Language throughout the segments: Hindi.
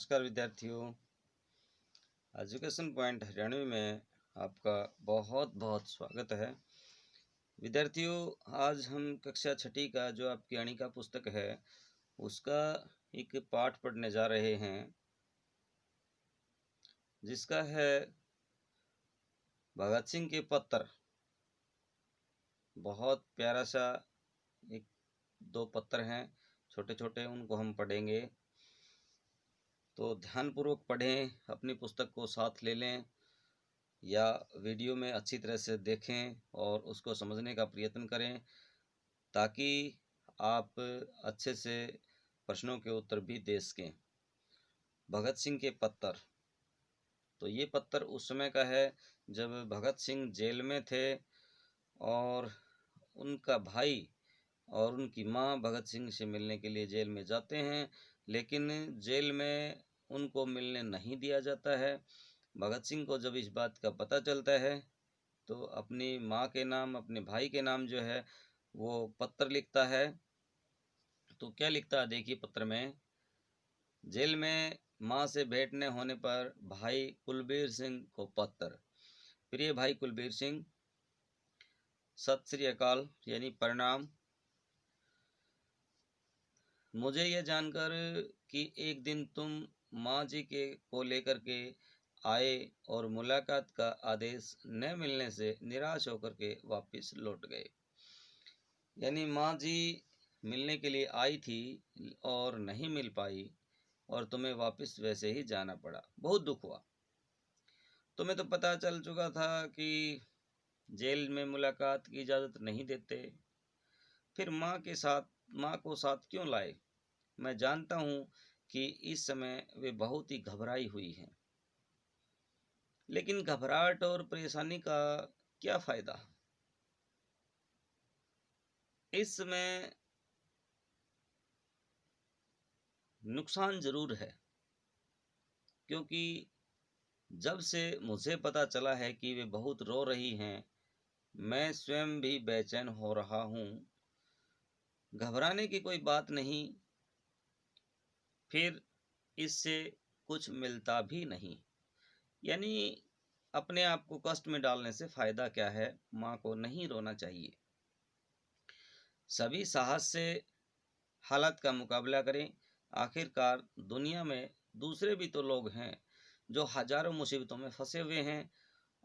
नमस्कार विद्यार्थियों। एजुकेशन पॉइंट हरियाणवी में आपका बहुत बहुत स्वागत है। विद्यार्थियों, आज हम कक्षा छठी का जो आपकी अणिका पुस्तक है उसका एक पाठ पढ़ने जा रहे हैं, जिसका है भगत सिंह के पत्र। बहुत प्यारा सा एक दो पत्र हैं, छोटे छोटे, उनको हम पढ़ेंगे। तो ध्यानपूर्वक पढ़ें, अपनी पुस्तक को साथ ले लें या वीडियो में अच्छी तरह से देखें और उसको समझने का प्रयत्न करें, ताकि आप अच्छे से प्रश्नों के उत्तर भी दे सकें। भगत सिंह के पत्र, तो ये पत्र उस समय का है जब भगत सिंह जेल में थे और उनका भाई और उनकी माँ भगत सिंह से मिलने के लिए जेल में जाते हैं, लेकिन जेल में उनको मिलने नहीं दिया जाता है। भगत सिंह को जब इस बात का पता चलता है तो अपनी माँ के नाम, अपने भाई के नाम जो है वो पत्र लिखता है। तो क्या लिखता है देखिए पत्र में। जेल में माँ से भेंट न होने पर भाई कुलबीर सिंह को पत्र। प्रिय भाई कुलबीर सिंह, सत श्री अकाल यानी प्रणाम। मुझे यह जानकर कि एक दिन तुम माँ जी के को लेकर के आए और मुलाकात का आदेश न मिलने से निराश होकर के वापस लौट गए। यानी माँ जी मिलने के लिए आई थी और नहीं मिल पाई और तुम्हें वापस वैसे ही जाना पड़ा। बहुत दुख हुआ। तुम्हें तो पता चल चुका था कि जेल में मुलाकात की इजाज़त नहीं देते, फिर माँ को साथ क्यों लाए? मैं जानता हूँ कि इस समय वे बहुत ही घबराई हुई हैं, लेकिन घबराहट और परेशानी का क्या फ़ायदा? इस समय नुकसान ज़रूर है, क्योंकि जब से मुझे पता चला है कि वे बहुत रो रही हैं, मैं स्वयं भी बेचैन हो रहा हूँ। घबराने की कोई बात नहीं, फिर इससे कुछ मिलता भी नहीं। यानी अपने आप को कष्ट में डालने से फ़ायदा क्या है? माँ को नहीं रोना चाहिए। सभी साहस से हालात का मुकाबला करें। आखिरकार दुनिया में दूसरे भी तो लोग हैं जो हजारों मुसीबतों में फंसे हुए हैं,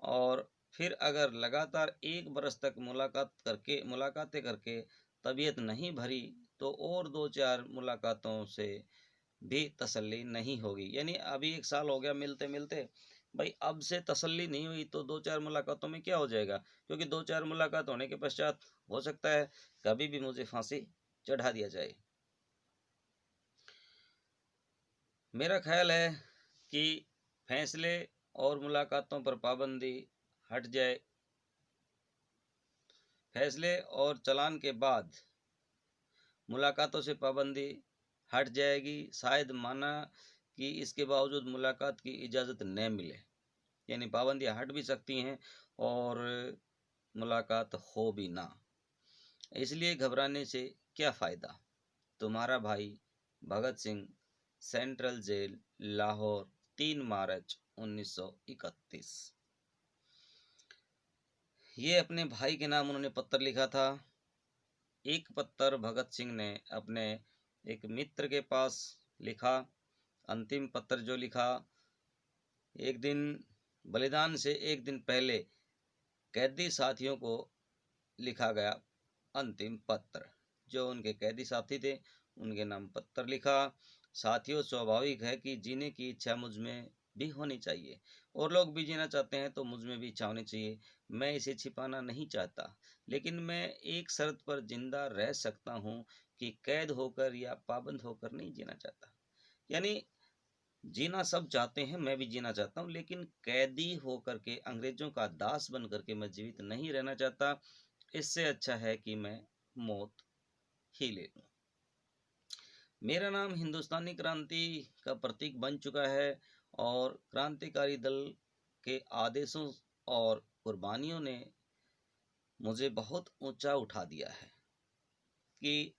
और फिर अगर लगातार 1 बरस तक मुलाकातें करके तबीयत नहीं भरी तो और 2-4 मुलाकातों से भी तसल्ली नहीं होगी। यानी अभी 1 साल हो गया मिलते मिलते, भाई अब से तसल्ली नहीं हुई तो 2-4 मुलाकातों में क्या हो जाएगा? क्योंकि 2-4 मुलाकात होने के पश्चात हो सकता है कभी भी मुझे फांसी चढ़ा दिया जाए। मेरा ख्याल है कि फैसले और मुलाकातों पर पाबंदी हट जाए। फैसले और चालान के बाद मुलाकातों से पाबंदी हट जाएगी। शायद माना कि इसके बावजूद मुलाकात की इजाज़त न मिले, यानी पाबंदियाँ हट भी सकती हैं और मुलाकात हो भी ना। इसलिए घबराने से क्या फ़ायदा? तुम्हारा भाई भगत सिंह, सेंट्रल जेल, लाहौर, 3 मार्च 1931। ये अपने भाई के नाम उन्होंने पत्र लिखा था। एक पत्र भगत सिंह ने अपने एक मित्र के पास लिखा। अंतिम पत्र जो लिखा, एक दिन बलिदान से एक दिन पहले कैदी साथियों को लिखा गया अंतिम पत्र। जो उनके कैदी साथी थे उनके नाम पत्र लिखा। साथियों, स्वाभाविक है कि जीने की इच्छा मुझ में भी होनी चाहिए, और लोग भी जीना चाहते हैं तो मुझ में भी इच्छा होनी चाहिए। मैं इसे छिपाना नहीं चाहता, लेकिन मैं एक शर्त पर जिंदा रह सकता हूँ कि कैद होकर या पाबंद होकर नहीं जीना चाहता। यानी जीना सब चाहते हैं, मैं भी जीना चाहता हूँ, लेकिन कैदी होकर के, अंग्रेजों का दास बन करके मैं जीवित नहीं रहना चाहता। इससे अच्छा है कि मैं मौत ही ले लूँ। मेरा नाम हिंदुस्तानी क्रांति का प्रतीक बन चुका है, और क्रांतिकारी दल के आदेशों और कुर्बानियों ने मुझे बहुत ऊंचा उठा दिया है कि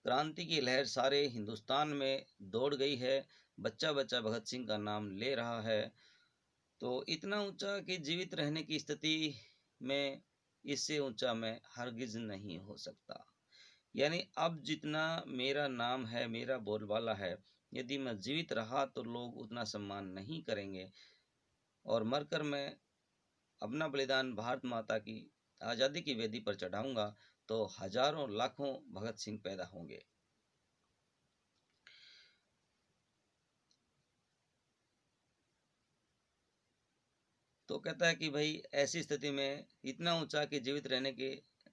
क्रांति की लहर सारे हिंदुस्तान में दौड़ गई है। बच्चा बच्चा भगत सिंह का नाम ले रहा है, तो इतना ऊंचा कि जीवित रहने की स्थिति में इससे ऊंचा मैं हरगिज नहीं हो सकता। यानी अब जितना मेरा नाम है, मेरा बोलबाला है, यदि मैं जीवित रहा तो लोग उतना सम्मान नहीं करेंगे, और मरकर मैं अपना बलिदान भारत माता की आज़ादी की वेदी पर चढ़ाऊंगा तो हजारों लाखों भगत सिंह पैदा होंगे। तो कहता है कि भाई ऐसी स्थिति में इतना ऊंचा कि जीवित रहने की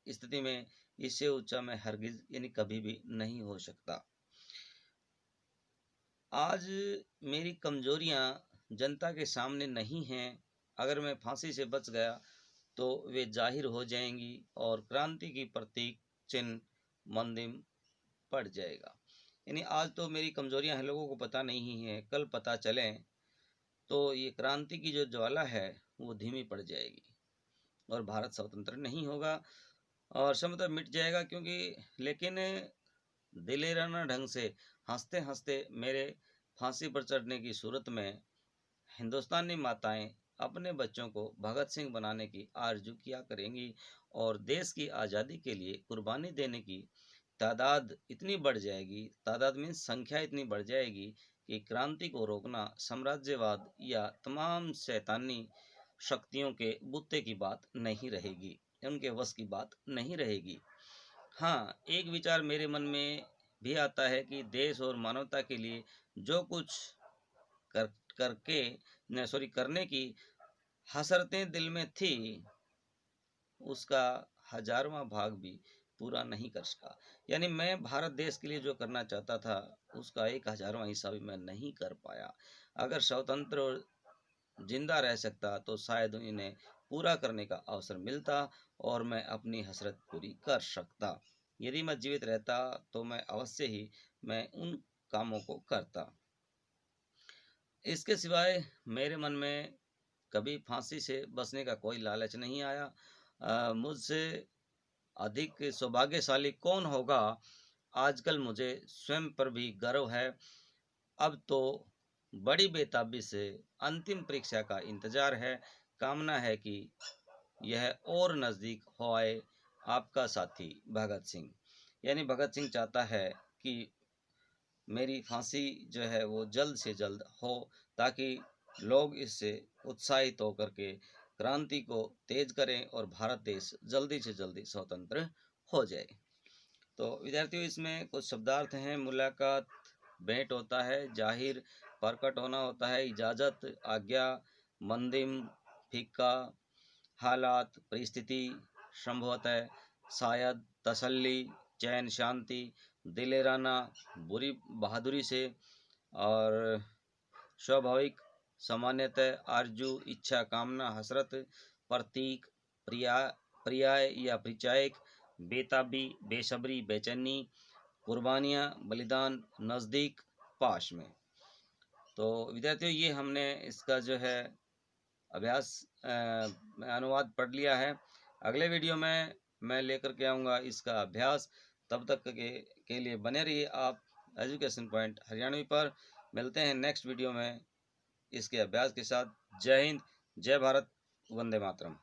स्थिति में इससे ऊंचा मैं हरगिज यानी कभी भी नहीं हो सकता। आज मेरी कमजोरियां जनता के सामने नहीं हैं। अगर मैं फांसी से बच गया तो वे जाहिर हो जाएंगी और क्रांति की प्रतीक चिन्ह मंदिम पड़ जाएगा। यानी आज तो मेरी कमजोरियां हैं, लोगों को पता नहीं है, कल पता चले तो ये क्रांति की जो ज्वाला है वो धीमी पड़ जाएगी और भारत स्वतंत्र नहीं होगा और समता मिट जाएगा। क्योंकि लेकिन दिलेराना ढंग से हंसते हंसते मेरे फांसी पर चढ़ने की सूरत में हिंदुस्तानी माताएं अपने बच्चों को भगत सिंह बनाने की आरजू किया करेंगी और देश की आज़ादी के लिए कुर्बानी देने की तादाद इतनी बढ़ जाएगी, तादाद में संख्या इतनी बढ़ जाएगी कि क्रांति को रोकना साम्राज्यवाद या तमाम शैतानी शक्तियों के बुत्ते की बात नहीं रहेगी, उनके वश की बात नहीं रहेगी। हाँ, एक विचार मेरे मन में भी आता है कि देश और मानवता के लिए जो कुछ कर करने की हसरतें दिल में थी, उसका 1000वां भाग भी पूरा नहीं कर सका। यानी मैं भारत देश के लिए जो करना चाहता था उसका 1000वां हिस्सा भी मैं नहीं कर पाया। अगर स्वतंत्र और जिंदा रह सकता तो शायद इन्हें पूरा करने का अवसर मिलता और मैं अपनी हसरत पूरी कर सकता। यदि मैं जीवित रहता तो मैं अवश्य ही मैं उन कामों को करता। इसके सिवाय मेरे मन में कभी फांसी से बचने का कोई लालच नहीं आया। मुझसे अधिक सौभाग्यशाली कौन होगा, आजकल मुझे स्वयं पर भी गर्व है। अब तो बड़ी बेताबी से अंतिम परीक्षा का इंतजार है। कामना है कि यह और नज़दीक हो आए। आपका साथी भगत सिंह। यानी भगत सिंह चाहता है कि मेरी फांसी जो है वो जल्द से जल्द हो, ताकि लोग इससे उत्साहित होकर के क्रांति को तेज करें और भारत देश जल्दी से जल्दी स्वतंत्र हो जाए। तो विद्यार्थियों, इसमें कुछ शब्दार्थ हैं। मुलाकात, भेंट होता है, जाहिर, प्रकट होना होता है, इजाज़त, आज्ञा, मंदिम, फीका, हालात, परिस्थिति, संभवतः, शायद, तसल्ली, चैन, शांति, दिलेराना, बुरी बहादुरी से, और स्वाभाविक, सामान्यतः, आरजू, इच्छा, कामना, हसरत, प्रतीक, पर्याय या परिचायक, बेताबी, बेसब्री, बेचैनी, कुर्बानियाँ, बलिदान, नज़दीक, पास में। तो विद्यार्थियों, ये हमने इसका जो है अभ्यास अनुवाद पढ़ लिया है। अगले वीडियो में मैं लेकर के आऊँगा इसका अभ्यास। तब तक के लिए बने रहिए आप एजुकेशन पॉइंट हरियाणवी पर। मिलते हैं नेक्स्ट वीडियो में इसके अभ्यास के साथ। जय हिंद, जय भारत, वंदे मातरम।